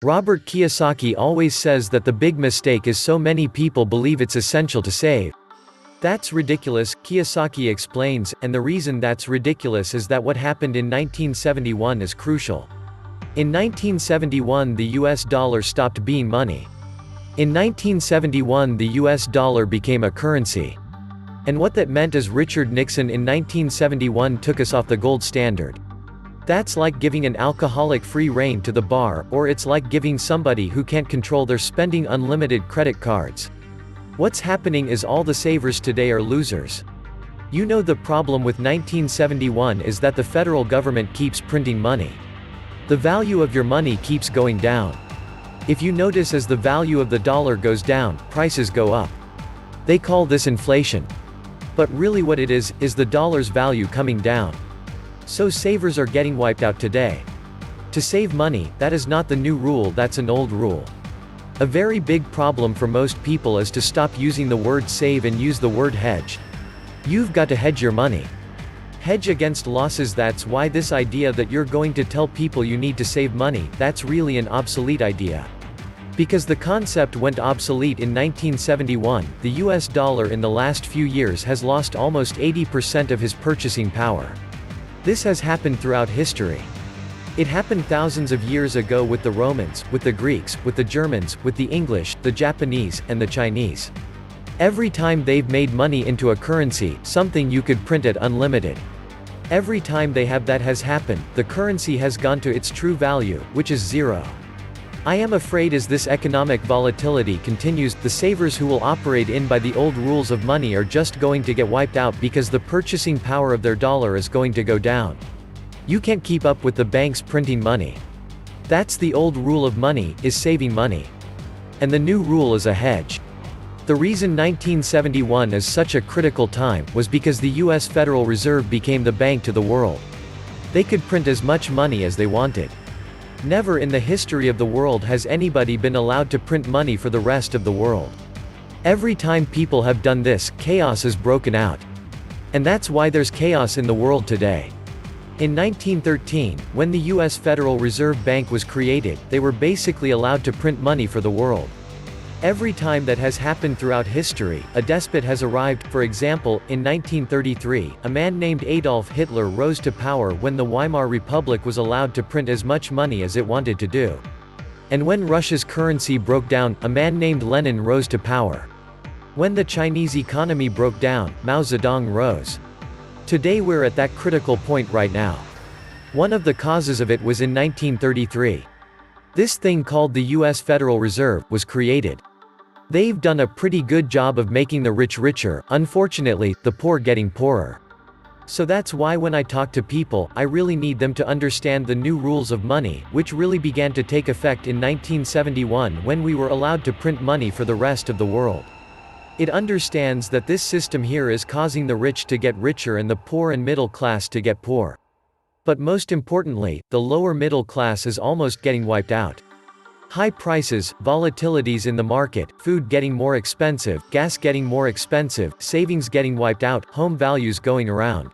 Robert Kiyosaki always says that the big mistake is so many people believe it's essential to save. That's ridiculous, Kiyosaki explains, and the reason that's ridiculous is that what happened in 1971 is crucial. In 1971 the US dollar stopped being money. In 1971 the US dollar became a currency. And what that meant is Richard Nixon in 1971 took us off the gold standard. That's like giving an alcoholic free rein to the bar, or it's like giving somebody who can't control their spending unlimited credit cards. What's happening is all the savers today are losers. You know, the problem with 1971 is that the federal government keeps printing money. The value of your money keeps going down. If you notice, as the value of the dollar goes down, prices go up. They call this inflation. But really what it is the dollar's value coming down. So savers are getting wiped out today. To save money, that is not the new rule, that's an old rule. A very big problem for most people is to stop using the word save and use the word hedge. You've got to hedge your money. Hedge against losses. That's why this idea that you're going to tell people you need to save money, that's really an obsolete idea. Because the concept went obsolete in 1971, the US dollar in the last few years has lost almost 80% of his purchasing power. This has happened throughout history. It happened thousands of years ago with the Romans, with the Greeks, with the Germans, with the English, the Japanese, and the Chinese. Every time they've made money into a currency, something you could print at unlimited. Every time that has happened, the currency has gone to its true value, which is zero. I am afraid as this economic volatility continues, the savers who will operate by the old rules of money are just going to get wiped out because the purchasing power of their dollar is going to go down. You can't keep up with the banks printing money. That's the old rule of money, is saving money. And the new rule is a hedge. The reason 1971 is such a critical time was because the US Federal Reserve became the bank to the world. They could print as much money as they wanted. Never in the history of the world has anybody been allowed to print money for the rest of the world. Every time people have done this, chaos is broken out. And that's why there's chaos in the world today. In 1913, when the US Federal Reserve Bank was created, they were basically allowed to print money for the world. Every time that has happened throughout history, a despot has arrived. For example, in 1933, a man named Adolf Hitler rose to power when the Weimar Republic was allowed to print as much money as it wanted to do. And when Russia's currency broke down, a man named Lenin rose to power. When the Chinese economy broke down, Mao Zedong rose. Today we're at that critical point right now. One of the causes of it was in 1933. This thing called the US Federal Reserve was created. They've done a pretty good job of making the rich richer, unfortunately, the poor getting poorer. So that's why when I talk to people, I really need them to understand the new rules of money, which really began to take effect in 1971 when we were allowed to print money for the rest of the world. It understands that this system here is causing the rich to get richer and the poor and middle class to get poor. But most importantly, the lower middle class is almost getting wiped out. High prices, volatilities in the market, food getting more expensive, gas getting more expensive, savings getting wiped out, home values going around.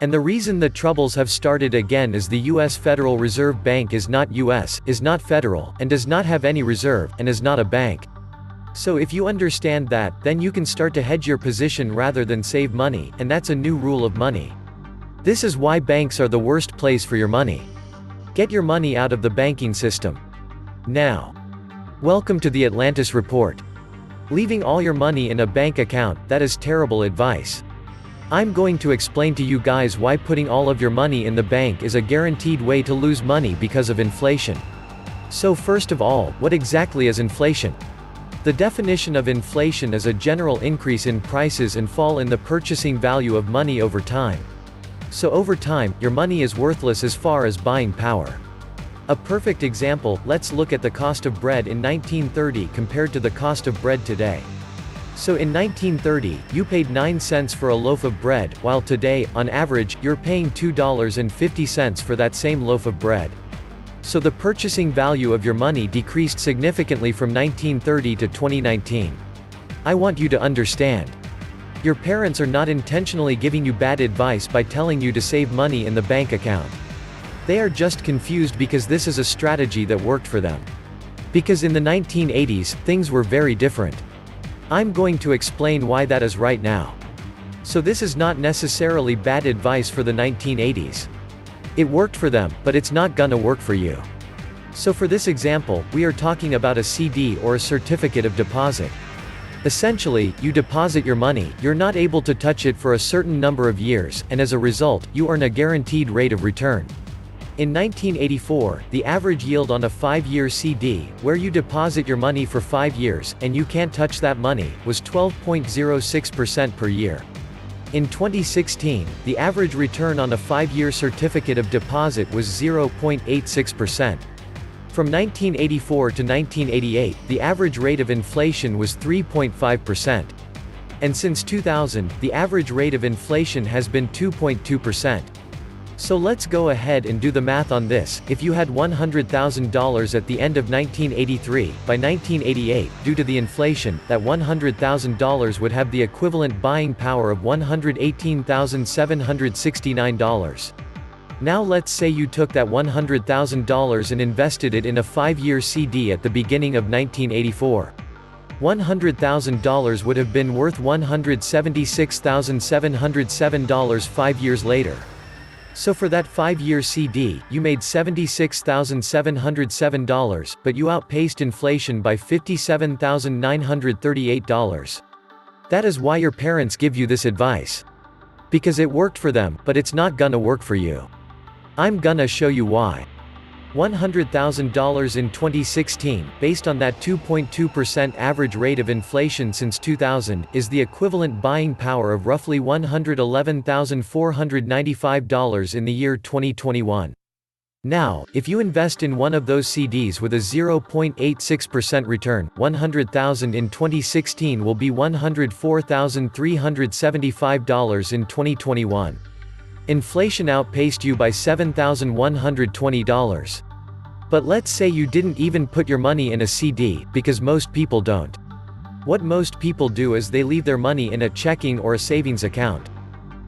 And the reason the troubles have started again is the US Federal Reserve Bank is not US, is not federal, and does not have any reserve, and is not a bank. So if you understand that, then you can start to hedge your position rather than save money, and that's a new rule of money. This is why banks are the worst place for your money. Get your money out of the banking system. Now. Welcome to the Atlantis Report. Leaving all your money in a bank account, that is terrible advice. I'm going to explain to you guys why putting all of your money in the bank is a guaranteed way to lose money because of inflation. So first of all, what exactly is inflation? The definition of inflation is a general increase in prices and fall in the purchasing value of money over time. So over time, your money is worthless as far as buying power. A perfect example, let's look at the cost of bread in 1930 compared to the cost of bread today. So in 1930, you paid 9 cents for a loaf of bread, while today, on average, you're paying $2.50 for that same loaf of bread. So the purchasing value of your money decreased significantly from 1930 to 2019. I want you to understand. Your parents are not intentionally giving you bad advice by telling you to save money in the bank account. They are just confused because this is a strategy that worked for them. Because in the 1980s, things were very different. I'm going to explain why that is right now. So this is not necessarily bad advice for the 1980s. It worked for them, but it's not gonna work for you. So for this example, we are talking about a CD or a certificate of deposit. Essentially, you deposit your money, you're not able to touch it for a certain number of years, and as a result, you earn a guaranteed rate of return. In 1984, the average yield on a 5-year CD, where you deposit your money for 5 years, and you can't touch that money, was 12.06% per year. In 2016, the average return on a 5-year certificate of deposit was 0.86%. From 1984 to 1988, the average rate of inflation was 3.5%. And since 2000, the average rate of inflation has been 2.2%. So let's go ahead and do the math on this. If you had $100,000 at the end of 1983, by 1988, due to the inflation, that $100,000 would have the equivalent buying power of $118,769. Now let's say you took that $100,000 and invested it in a 5-year CD at the beginning of 1984. $100,000 would have been worth $176,707 5 years later. So for that 5-year CD, you made $76,707, but you outpaced inflation by $57,938. That is why your parents give you this advice. Because it worked for them, but it's not gonna work for you. I'm gonna show you why. $100,000 in 2016, based on that 2.2% average rate of inflation since 2000, is the equivalent buying power of roughly $111,495 in the year 2021. Now, if you invest in one of those CDs with a 0.86% return, $100,000 in 2016 will be $104,375 in 2021. Inflation outpaced you by $7,120. But let's say you didn't even put your money in a CD, because most people don't. What most people do is they leave their money in a checking or a savings account.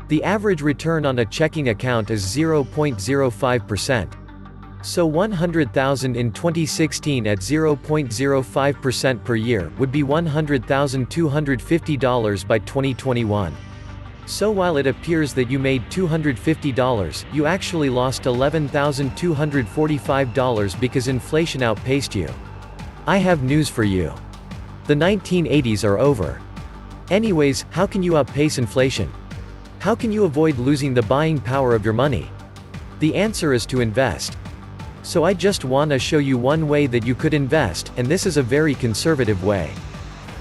The average return on a checking account is 0.05%. So $100,000 in 2016 at 0.05% per year would be $100,250 by 2021. So while it appears that you made $250, you actually lost $11,245 because inflation outpaced you. I have news for you. The 1980s are over. Anyways, how can you outpace inflation? How can you avoid losing the buying power of your money? The answer is to invest. So I just wanna show you one way that you could invest, and this is a very conservative way.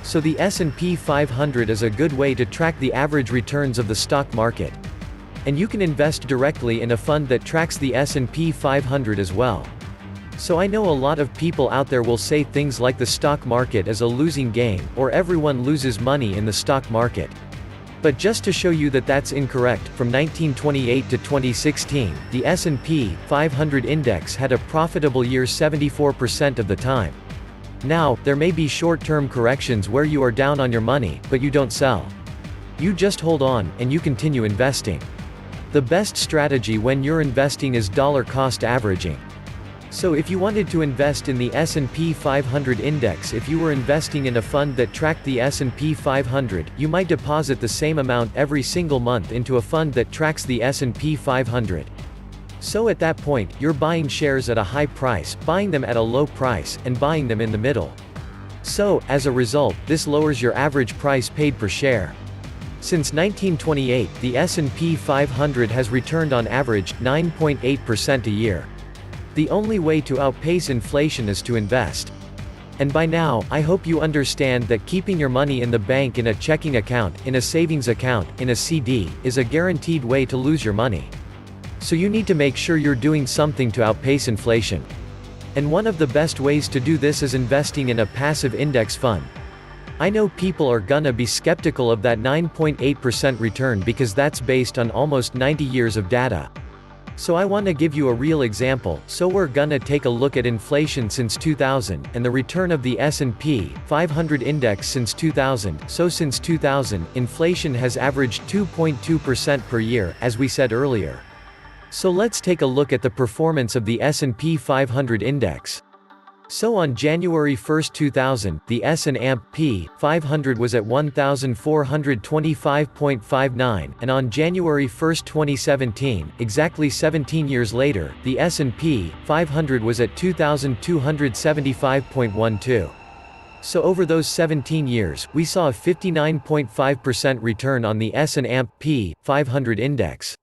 So the S&P 500 is a good way to track the average returns of the stock market. And you can invest directly in a fund that tracks the S&P 500 as well. So I know a lot of people out there will say things like the stock market is a losing game, or everyone loses money in the stock market. But just to show you that that's incorrect, from 1928 to 2016, the S&P 500 index had a profitable year 74% of the time. Now, there may be short-term corrections where you are down on your money, but you don't sell. You just hold on, and you continue investing. The best strategy when you're investing is dollar cost averaging. So if you wanted to invest in the S&P 500 index, if you were investing in a fund that tracked the S&P 500, you might deposit the same amount every single month into a fund that tracks the S&P 500. So at that point, you're buying shares at a high price, buying them at a low price, and buying them in the middle. So, as a result, this lowers your average price paid per share. Since 1928, the S&P 500 has returned on average 9.8% a year. The only way to outpace inflation is to invest. And by now, I hope you understand that keeping your money in the bank in a checking account, in a savings account, in a CD, is a guaranteed way to lose your money. So you need to make sure you're doing something to outpace inflation. And one of the best ways to do this is investing in a passive index fund. I know people are gonna be skeptical of that 9.8% return because that's based on almost 90 years of data. So I want to give you a real example. So we're gonna take a look at inflation since 2000, and the return of the S&P 500 index since 2000. So since 2000, inflation has averaged 2.2% per year, as we said earlier. So let's take a look at the performance of the S&P 500 index. So on January 1, 2000, the S&P 500 was at 1,425.59, and on January 1, 2017, exactly 17 years later, the S&P 500 was at 2,275.12. So over those 17 years, we saw a 59.5% return on the S&P 500 index.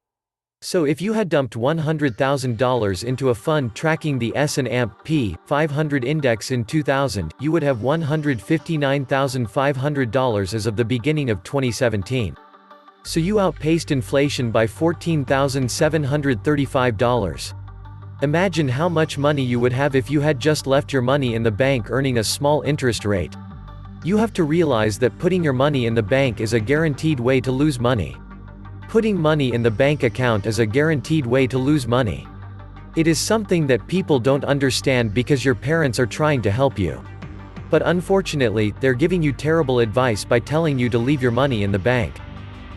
So if you had dumped $100,000 into a fund tracking the S&P 500 index in 2000, you would have $159,500 as of the beginning of 2017. So you outpaced inflation by $14,735. Imagine how much money you would have if you had just left your money in the bank earning a small interest rate. You have to realize that putting your money in the bank is a guaranteed way to lose money. Putting money in the bank account is a guaranteed way to lose money. It is something that people don't understand because your parents are trying to help you. But unfortunately, they're giving you terrible advice by telling you to leave your money in the bank.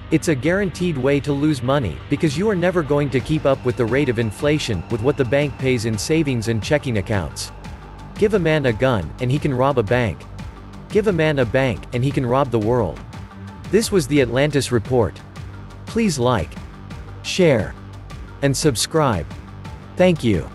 It's a guaranteed way to lose money, because you are never going to keep up with the rate of inflation, with what the bank pays in savings and checking accounts. Give a man a gun, and he can rob a bank. Give a man a bank, and he can rob the world. This was the Atlantis Report. Please like, share, and subscribe. Thank you.